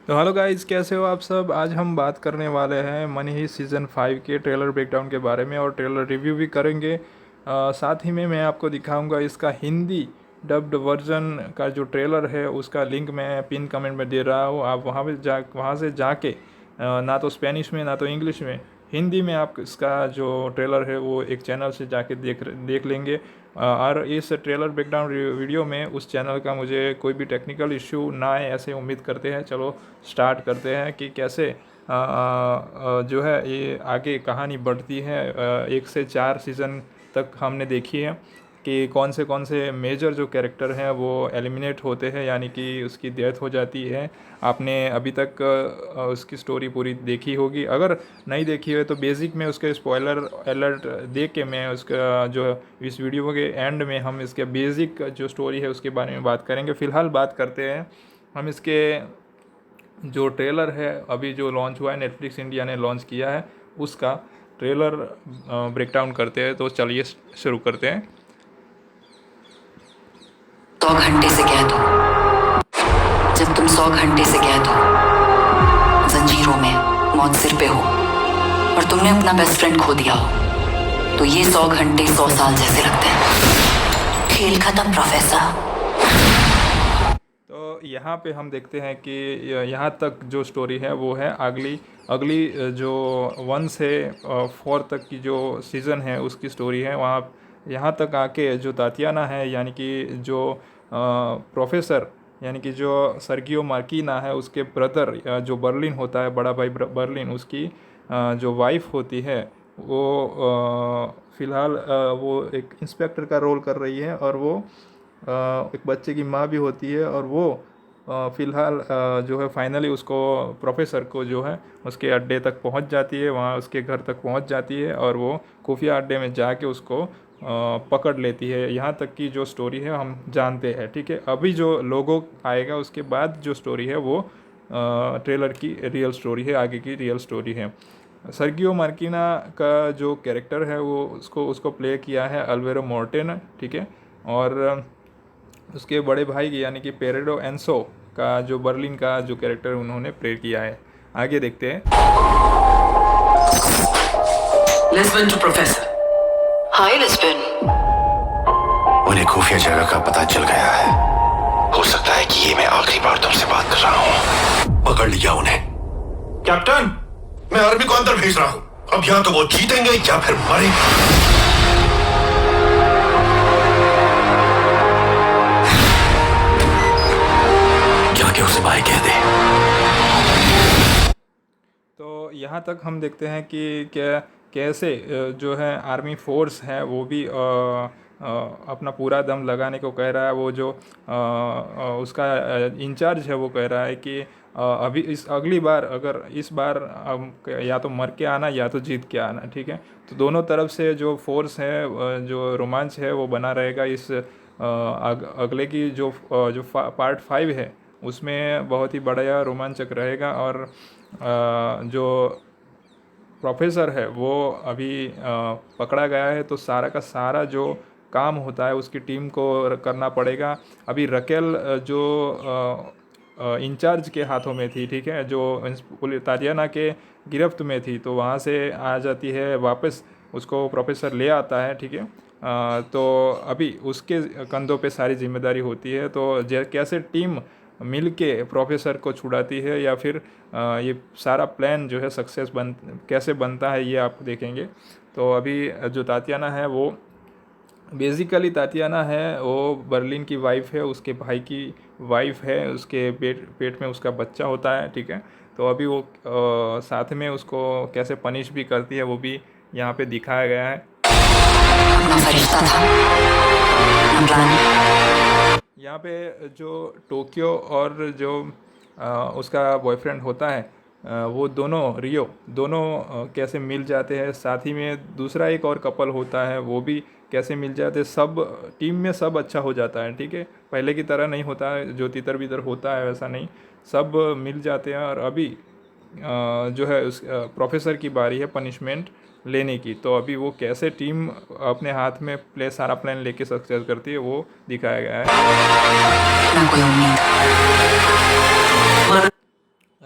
तो hello guys, कैसे हो आप सब। आज हम बात करने वाले हैं मनी ही सीज़न 5 के ट्रेलर ब्रेकडाउन के बारे में और ट्रेलर रिव्यू भी करेंगे। साथ ही में मैं आपको दिखाऊंगा इसका हिंदी डब्ड वर्जन का जो ट्रेलर है उसका लिंक मैं पिन कमेंट में दे रहा हूँ। आप वहाँ से जाके ना तो स्पेनिश में ना तो इंग्लिश में, हिंदी में आप इसका जो ट्रेलर है वो एक चैनल से जाके देख लेंगे। और इस ट्रेलर ब्रेकडाउन वीडियो में उस चैनल का मुझे कोई भी टेक्निकल इशू ना आए ऐसे उम्मीद करते हैं। चलो स्टार्ट करते हैं कि कैसे जो है ये आगे कहानी बढ़ती है। 1 से 4 सीज़न तक हमने देखी है कि कौन से मेजर जो कैरेक्टर हैं वो एलिमिनेट होते हैं, यानी कि उसकी डेथ हो जाती है। आपने अभी तक उसकी स्टोरी पूरी देखी होगी। अगर नहीं देखी है तो बेसिक में उसके स्पॉइलर अलर्ट दे के मैं उसका जो इस वीडियो के एंड में हम इसके बेसिक जो स्टोरी है उसके बारे में बात करेंगे। फ़िलहाल बात करते हैं हम इसके जो ट्रेलर है अभी जो लॉन्च हुआ है, नेटफ्लिक्स इंडिया ने लॉन्च किया है, उसका ट्रेलर ब्रेकडाउन करते हैं। तो चलिए शुरू करते हैं। 100 घंटे से कैद हो। जब तुम 100 घंटे से कैद हो, जंजीरों में, मौत सिर पे हो और तुमने अपना बेस्ट फ्रेंड खो दिया हो, तो ये 100 घंटे 100 साल जैसे लगते हैं। खेल खत्म प्रोफेसर। तो यहाँ पे हम देखते हैं कि यहाँ तक जो स्टोरी है वो है अगली अगली जो 1 से 4 तक की जो सीज़न है उसकी स्टोरी है। वहाँ यहाँ तक आके जो तातियाना है, यानी कि जो प्रोफेसर, यानी कि जो सर्गियो मार्कीना है उसके ब्रदर जो बर्लिन होता है, बड़ा भाई बर्लिन, उसकी जो वाइफ होती है वो फ़िलहाल वो एक इंस्पेक्टर का रोल कर रही है और वो एक बच्चे की माँ भी होती है। और वो फ़िलहाल जो है फाइनली उसको, प्रोफेसर को जो है उसके अड्डे तक पहुंच जाती है, वहाँ उसके घर तक पहुंच जाती है और वो खुफिया अड्डे में जाके उसको पकड़ लेती है। यहाँ तक की जो स्टोरी है हम जानते हैं, ठीक है। अभी जो लोगो आएगा उसके बाद जो स्टोरी है वो ट्रेलर की रियल स्टोरी है, आगे की रियल स्टोरी है। सर्गियो मार्किना का जो कैरेक्टर है वो उसको उसको प्ले किया है अल्वेरो मोर्टेन, ठीक है। और उसके बड़े भाई यानी कि पेरेडो एंसो का जो बर्लिन का जो कैरेक्टर उन्होंने प्ले किया है। आगे देखते हैं। Lisbon to professor. Hi Lisbon. उन्हें खुफिया जगह का पता चल गया है। हो सकता है कि ये मैं आखिरी बार तुमसे बात कर रहा हूँ। पकड़ लिया उन्हें। कैप्टन, मैं आर्मी को अंदर भेज रहा हूँ। अब या तो वो जीतेंगे या फिर मरेंगे। जाके उसे बाय कह दे। तो यहाँ तक हम देखते हैं कि क्या कैसे जो है आर्मी फोर्स है वो भी अपना पूरा दम लगाने को कह रहा है। वो जो उसका इंचार्ज है वो कह रहा है कि अभी इस अगली बार, अगर इस बार या तो मर के आना या तो जीत के आना, ठीक है। तो दोनों तरफ से जो फोर्स है, जो रोमांच है वो बना रहेगा। इस अगले की जो पार्ट 5 है उसमें बहुत ही बड़ा रोमांचक रहेगा। और जो प्रोफेसर है वो अभी पकड़ा गया है, तो सारा का सारा जो काम होता है उसकी टीम को करना पड़ेगा। अभी रकेल जो इंचार्ज के हाथों में थी, ठीक है, जो तारियाना के गिरफ्त में थी, तो वहाँ से आ जाती है वापस, उसको प्रोफेसर ले आता है, ठीक है। तो अभी उसके कंधों पे सारी जिम्मेदारी होती है। तो कैसे टीम मिल के प्रोफेसर को छुड़ाती है या फिर ये सारा प्लान जो है कैसे बनता है ये आप देखेंगे। तो अभी जो तातियाना है वो बेसिकली, तातियाना है वो बर्लिन की वाइफ है, उसके भाई की वाइफ है, उसके पेट में उसका बच्चा होता है, ठीक है। तो अभी वो साथ में उसको कैसे पनिश भी करती है वो भी यहाँ पे दिखाया गया है। अपना फरिश्ता था। यहाँ पे जो टोक्यो और जो उसका बॉयफ्रेंड होता है, वो दोनों रियो दोनों कैसे मिल जाते हैं। साथ ही में दूसरा एक और कपल होता है, वो भी कैसे मिल जाते हैं। सब टीम में सब अच्छा हो जाता है, ठीक है। पहले की तरह नहीं होता है जो तितर बितर होता है, वैसा नहीं, सब मिल जाते हैं। और अभी जो है उस प्रोफेसर की बारी है पनिशमेंट लेने की। तो अभी वो कैसे टीम अपने हाथ में सारा प्लान लेके सक्सेस करती है वो दिखाया गया है। ना कोई उम्मीद।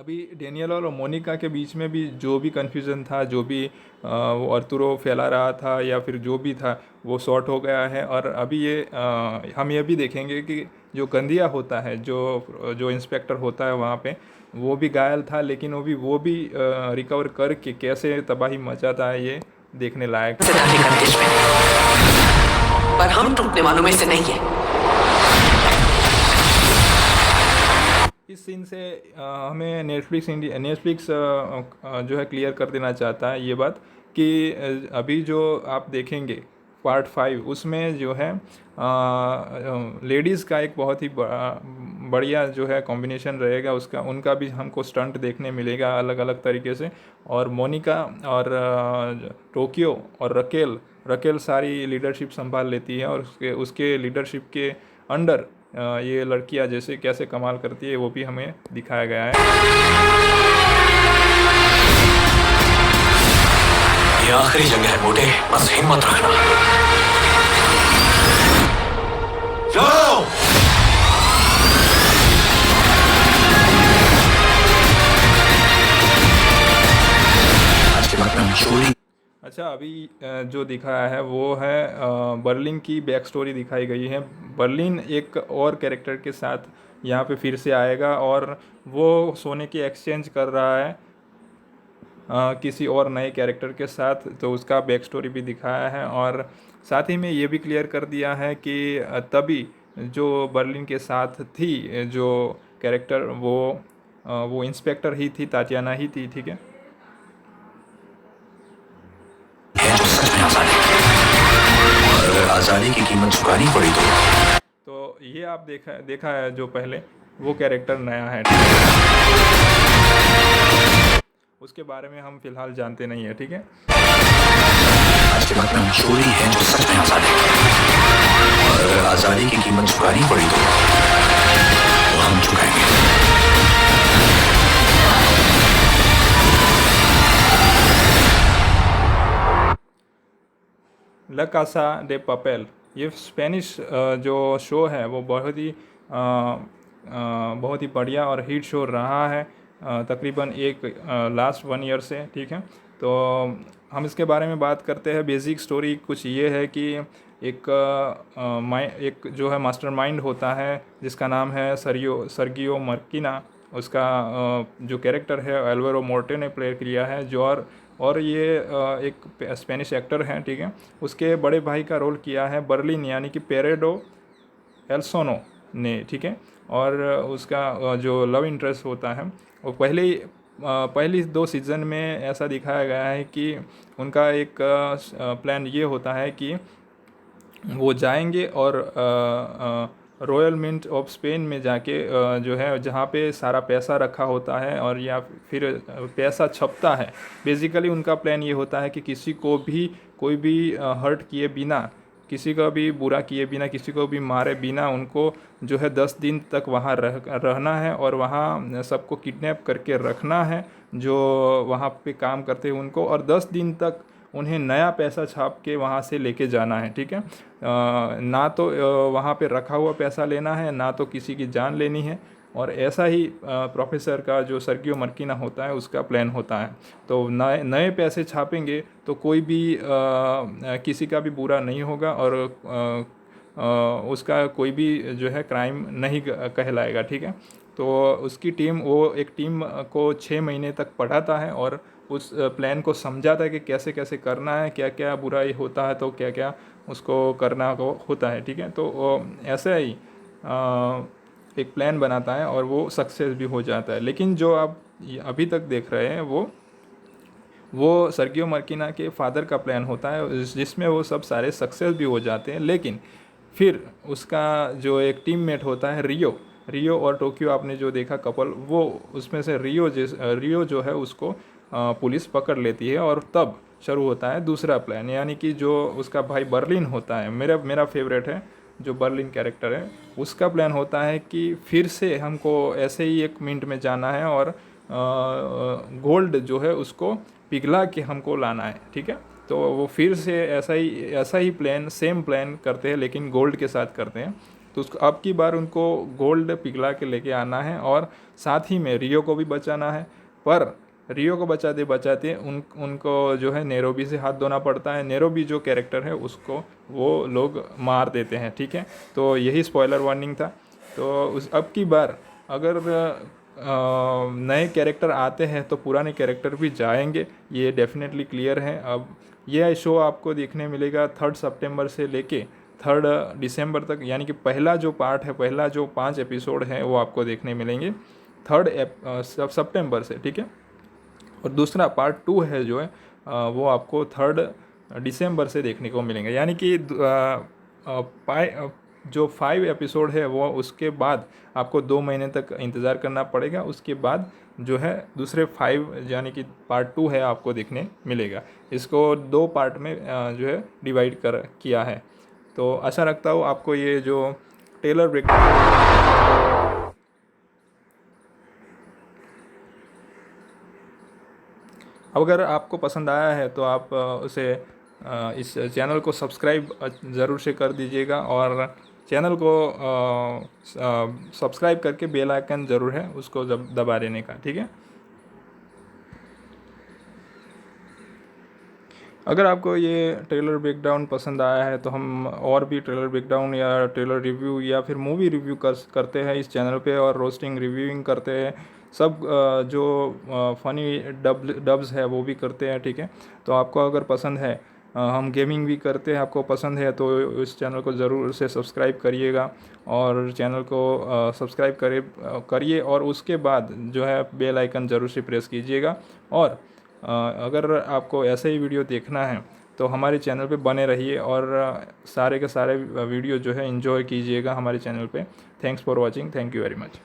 अभी डेनियल और मोनिका के बीच में भी जो भी कन्फ्यूज़न था, जो भी वो अर्तुरो फैला रहा था या फिर जो भी था, वो सॉर्ट हो गया है। और अभी ये हम ये भी देखेंगे कि जो कंदिया होता है, जो जो इंस्पेक्टर होता है वहाँ पे, वो भी घायल था, लेकिन वो भी रिकवर करके कैसे तबाही मचाता है, ये देखने लायक से धागे का देश में, पर हम टूटने वालों में से नहीं है। इस सीन से हमें नेटफ्लिक्स जो है क्लियर कर देना चाहता है ये बात कि अभी जो आप देखेंगे पार्ट 5, उसमें जो है लेडीज़ का एक बहुत ही बढ़िया जो है कॉम्बिनेशन रहेगा, उसका उनका भी हमको स्टंट देखने मिलेगा अलग अलग तरीके से। और मोनिका और टोक्यो और रकेल सारी लीडरशिप संभाल लेती है, और उसके लीडरशिप के अंडर ये लड़कियां जैसे कैसे कमाल करती है वो भी हमें दिखाया गया है। ये आखिरी जगह है मोटे, बस हिम्मत रखना। चलो! आज के बाद में चोरी। अच्छा, अभी जो दिखाया है वो है बर्लिन की बैक स्टोरी दिखाई गई है। बर्लिन एक और कैरेक्टर के साथ यहाँ पे फिर से आएगा और वो सोने की एक्सचेंज कर रहा है किसी और नए कैरेक्टर के साथ, तो उसका बैक स्टोरी भी दिखाया है। और साथ ही में ये भी क्लियर कर दिया है कि तभी जो बर्लिन के साथ थी जो कैरेक्टर, वो इंस्पेक्टर ही थी, ताटियाना ही थी, ठीक है। अगर आजादी की कीमत चुकानी पड़ी तो ये आप देखा है जो पहले, वो कैरेक्टर नया है, उसके बारे में हम फिलहाल जानते नहीं है, ठीक है। आज के बाद में चोरी है जो सच में आजादी, और अगर आजादी की कीमत चुकानी पड़ी तो हम चुकाएंगे। ला कासा डे पापेल, ये स्पेनिश जो शो है वो बहुत ही बढ़िया और हिट शो रहा है तकरीबन लास्ट 1 ईयर से, ठीक है। तो हम इसके बारे में बात करते हैं। बेसिक स्टोरी कुछ ये है कि एक जो है मास्टरमाइंड होता है जिसका नाम है सर्गियो मर्किना, उसका जो कैरेक्टर है एल्वारो मोर्टे ने प्ले किया है, जो और ये एक स्पेनिश एक्टर हैं, ठीक है। उसके बड़े भाई का रोल किया है बर्लिन यानी कि पेरेडो एल्सोनो ने, ठीक है। और उसका जो लव इंटरेस्ट होता है वो पहली 2 सीज़न में ऐसा दिखाया गया है कि उनका एक प्लान ये होता है कि वो जाएंगे और रॉयल मिंट ऑफ स्पेन में जाके जो है जहाँ पे सारा पैसा रखा होता है और या फिर पैसा छपता है, बेसिकली उनका प्लान ये होता है कि किसी को भी कोई भी हर्ट किए बिना, किसी का भी बुरा किए बिना, किसी को भी मारे बिना उनको जो है 10 दिन तक वहाँ रहना है और वहाँ सबको किडनैप करके रखना है जो वहाँ पे काम करते हैं उनको, और 10 दिन तक उन्हें नया पैसा छाप के वहाँ से लेके जाना है, ठीक है। ना तो वहाँ पे रखा हुआ पैसा लेना है, ना तो किसी की जान लेनी है। और ऐसा ही प्रोफेसर का जो सर्गियो मर्किना होता है उसका प्लान होता है। तो नए पैसे छापेंगे तो कोई भी किसी का भी बुरा नहीं होगा और उसका कोई भी जो है क्राइम नहीं कहलाएगा, ठीक है। तो उसकी टीम, वो एक टीम को 6 महीने तक पढ़ाता है और उस प्लान को समझाता है कि कैसे कैसे करना है, क्या क्या बुराई होता है तो क्या क्या उसको करना होता है, ठीक है। तो ऐसे ही एक प्लान बनाता है और वो सक्सेस भी हो जाता है। लेकिन जो आप अभी तक देख रहे हैं वो सर्गियो मर्किना के फादर का प्लान होता है जिसमें वो सब सारे सक्सेस भी हो जाते हैं। लेकिन फिर उसका जो एक टीममेट होता है रियो और टोक्यो, आपने जो देखा कपल, वो उसमें से रियो जो है उसको पुलिस पकड़ लेती है और तब शुरू होता है दूसरा प्लान, यानी कि जो उसका भाई बर्लिन होता है, मेरा फेवरेट है जो बर्लिन कैरेक्टर है, उसका प्लान होता है कि फिर से हमको ऐसे ही 1 मिनट में जाना है और गोल्ड जो है उसको पिघला के हमको लाना है, ठीक है। तो वो फिर से ऐसा ही सेम प्लान करते हैं लेकिन गोल्ड के साथ करते हैं। तो उसको अब की बार उनको गोल्ड पिघला के लेके आना है और साथ ही में रियो को भी बचाना है। पर रियो को बचाते बचाते उनको जो है नेरोबी से हाथ धोना पड़ता है। नेरोबी जो कैरेक्टर है उसको वो लोग मार देते हैं, ठीक है। तो यही स्पॉइलर वार्निंग था। तो उस अब की बार अगर नए कैरेक्टर आते हैं तो पुराने कैरेक्टर भी जाएंगे, ये डेफिनेटली क्लियर है। अब यह शो आपको देखने मिलेगा 3 सितंबर से लेके 3 दिसंबर तक, यानी कि पहला जो पार्ट है, पहला जो 5 एपिसोड है वो आपको देखने मिलेंगे 3 सितंबर से, ठीक है। और दूसरा पार्ट 2 है जो है वो आपको 3 दिसंबर से देखने को मिलेंगे, यानी कि जो 5 एपिसोड है वो उसके बाद आपको 2 महीने तक इंतज़ार करना पड़ेगा। उसके बाद जो है दूसरे 5 यानी कि पार्ट 2 है आपको देखने मिलेगा। इसको 2 पार्ट में जो है डिवाइड किया है। तो आशा रखता हूँ आपको ये जो टेलर ब्रेक अगर आपको पसंद आया है तो आप उसे इस चैनल को सब्सक्राइब ज़रूर से कर दीजिएगा और चैनल को सब्सक्राइब करके बेल आइकन ज़रूर है उसको दबा देने का, ठीक है। अगर आपको ये ट्रेलर ब्रेकडाउन पसंद आया है तो हम और भी ट्रेलर ब्रेकडाउन या ट्रेलर रिव्यू या फिर मूवी रिव्यू करते हैं इस चैनल पे, और रोस्टिंग रिव्यूइंग करते हैं, सब जो फ़नी डब्स है वो भी करते हैं, ठीक है। तो आपको अगर पसंद है, हम गेमिंग भी करते हैं, आपको पसंद है तो इस चैनल को ज़रूर से सब्सक्राइब करिएगा और चैनल को सब्सक्राइब करिए और उसके बाद जो है बेल आइकन ज़रूर से प्रेस कीजिएगा। और अगर आपको ऐसे ही वीडियो देखना है तो हमारे चैनल पे बने रहिए और सारे के सारे वीडियो जो है एंजॉय कीजिएगा हमारे चैनल पे। Thanks for watching, thank you very much.